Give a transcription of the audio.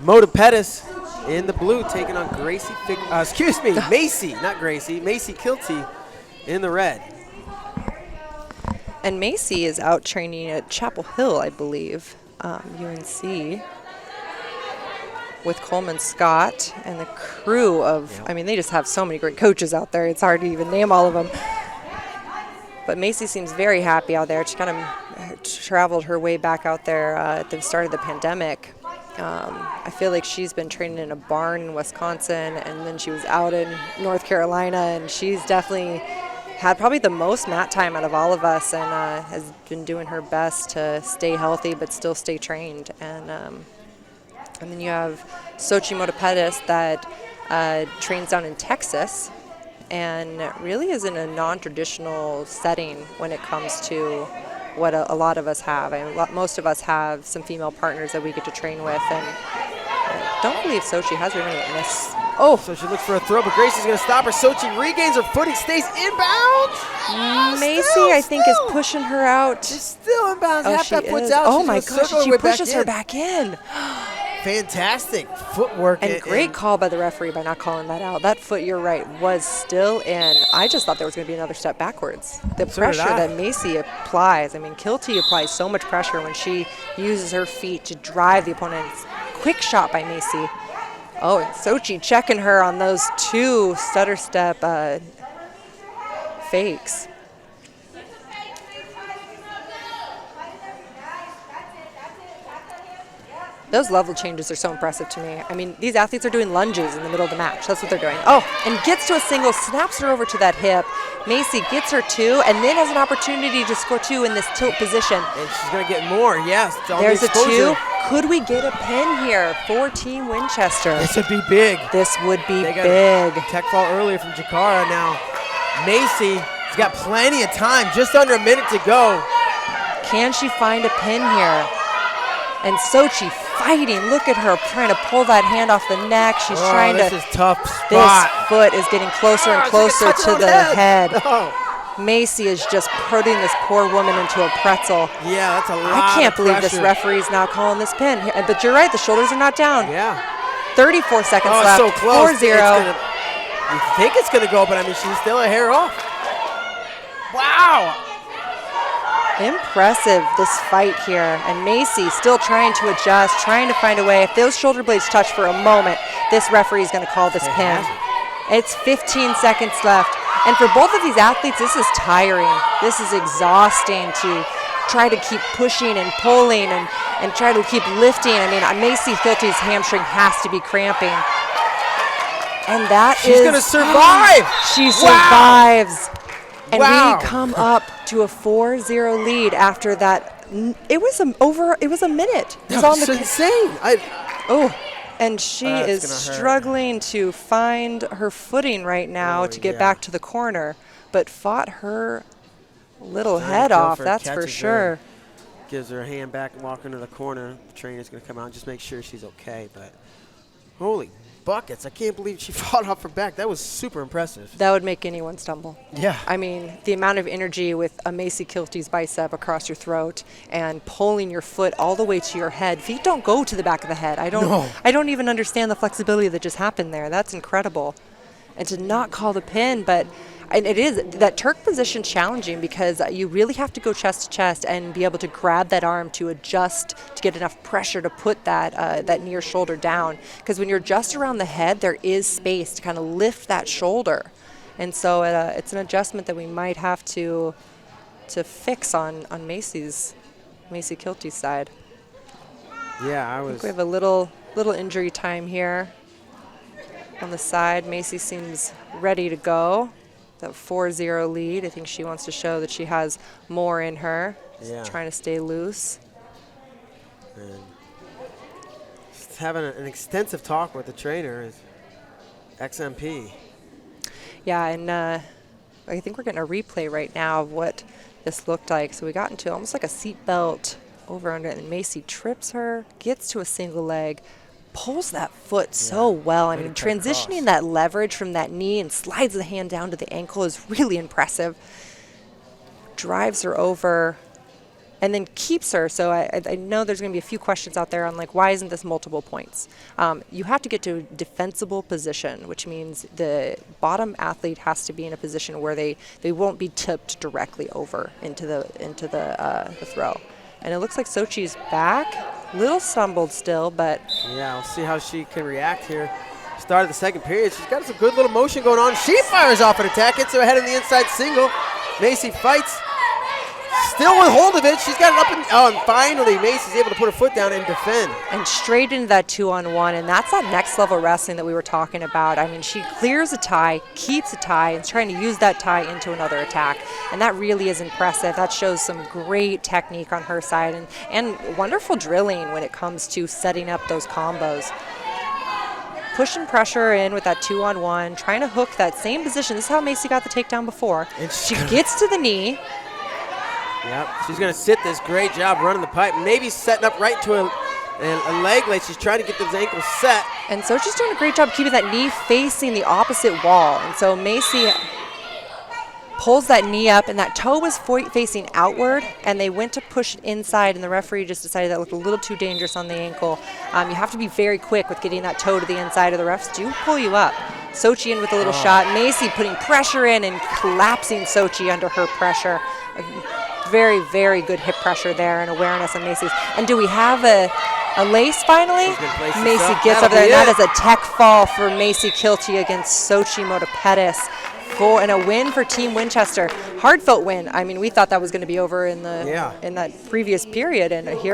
Mota-Pettis in the blue taking on Macey, not Gracie, Macey Kilty in the red. And Macey is out training at Chapel Hill, I believe, UNC, with Coleman Scott and the crew of, I mean, they just have so many great coaches out there. It's hard to even name all of them. But Macey seems very happy out there. She kind of traveled her way back out there at the start of the pandemic. I feel like she's been training in a barn in Wisconsin, and then she was out in North Carolina, and she's definitely had probably the most mat time out of all of us, and has been doing her best to stay healthy but still stay trained. And then you have Xochitl Mota-Pettis that trains down in Texas and really is in a non-traditional setting when it comes to what a lot of us have. I mean, most of us have some female partners that we get to train with, and I don't believe Xochitl has really missed. Oh, so she looks for a throw, but Gracie's going to stop her. Xochitl regains her footing, stays inbound. Macey, I think, is pushing her out. She's still inbound. Oh, Half she that foot's is. out. Oh, She's my gonna gosh, circle she way pushes her back in. Fantastic footwork. And great call by the referee by not calling that out. That foot, you're right, was still in. I just thought there was going to be another step backwards. The pressure that Macey applies. I mean, Kilty applies so much pressure when she uses her feet to drive the opponent's quick shot by Macey. Oh, and Xochitl checking her on those two stutter step fakes. Those level changes are so impressive to me. I mean, these athletes are doing lunges in the middle of the match. That's what they're doing. Oh, and gets to a single, snaps her over to that hip. Macey gets her two, and then has an opportunity to score two in this tilt position. And she's going to get more, yes. There's a two. Could we get a pin here for Team Winchester? This would be big. This would be big. Tech fall earlier from Jakara. Now, Macey's got plenty of time, just under a minute to go. Can she find a pin here? And Xochitl fighting. Look at her trying to pull that hand off the neck. She's trying to. This is tough spot. This foot is getting closer and closer to the head. Oh. Macey is just putting this poor woman into a pretzel. Yeah, that's a lot. I can't of believe pressure. this referee's not calling this pin. But you're right, the shoulders are not down. Yeah. 34 seconds left. So close. 4-0. You think it's going to go, but I mean, she's still a hair off. Wow. Impressive, this fight here. And Macey still trying to adjust, trying to find a way. If those shoulder blades touch for a moment, this referee is going to call this pin. It's 15 seconds left. And for both of these athletes, this is tiring. This is exhausting to try to keep pushing and pulling and try to keep lifting. I mean, Macey Kilty's hamstring has to be cramping. And she's going to survive. She survives. And we come up to a 4-0 lead after that. It was a minute. That's insane. And she is struggling to find her footing right now to get back to the corner, but fought her little head off, that's for sure. Gives her a hand back and walk into the corner. The trainer's going to come out and just make sure she's okay. But holy buckets, I can't believe she fought off her back. That was super impressive. That would make anyone stumble. Yeah. I mean, the amount of energy with a Macey Kilty's bicep across your throat and pulling your foot all the way to your head. Feet don't go to the back of the head. I don't even understand the flexibility that just happened there. That's incredible. And to not call the pin, but and it is that Turk position challenging because you really have to go chest to chest and be able to grab that arm to adjust to get enough pressure to put that near shoulder down. Because when you're just around the head, there is space to kind of lift that shoulder, and so it's an adjustment that we might have to fix on Macey Kilty's side. Yeah, I think we have a little injury time here on the side. Macey seems ready to go. That 4-0 lead. I think she wants to show that she has more in her. Yeah. Trying to stay loose. And just having an extensive talk with the trainer, XMP. Yeah, and I think we're getting a replay right now of what this looked like. So we got into almost like a seat belt over under it, and Macey trips her, gets to a single leg, pulls that foot so well. I mean, transitioning that leverage from that knee and slides the hand down to the ankle is really impressive. Drives her over and then keeps her. So I know there's going to be a few questions out there on like, why isn't this multiple points? You have to get to a defensible position, which means the bottom athlete has to be in a position where they won't be tipped directly over into the throw. And it looks like Xochit's back. Little stumbled still, but yeah, we'll see how she can react here. Start of the second period. She's got some good little motion going on. She fires off an attack, hits her ahead in the inside single. Macey fights. Still with hold of it. She's got it up and finally Macey's able to put her foot down and defend. And straight into that 2-on-1, and that's that next level wrestling that we were talking about. I mean, she clears a tie, keeps a tie, and is trying to use that tie into another attack. And that really is impressive. That shows some great technique on her side and wonderful drilling when it comes to setting up those combos. Pushing pressure in with that 2-on-1, trying to hook that same position. This is how Macey got the takedown before. And she gets to the knee. Yep, she's going to sit this. Great job running the pipe. Maybe setting up right to a leg like she's trying to get those ankles set. And so she's doing a great job keeping that knee facing the opposite wall. And so Macey pulls that knee up, and that toe was facing outward, and they went to push it inside, and the referee just decided that looked a little too dangerous on the ankle. You have to be very quick with getting that toe to the inside, or the refs do pull you up. Xochitl in with a little shot. Macey putting pressure in and collapsing Xochitl under her pressure. Very, very good hip pressure there and awareness on Macey's. And do we have a lace finally? Macey gets over there, and that is a tech fall for Macey Kilty against Xochitl Mota-Pettis. And a win for Team Winchester. Hard-fought win. I mean, we thought that was going to be over in that previous period, and here we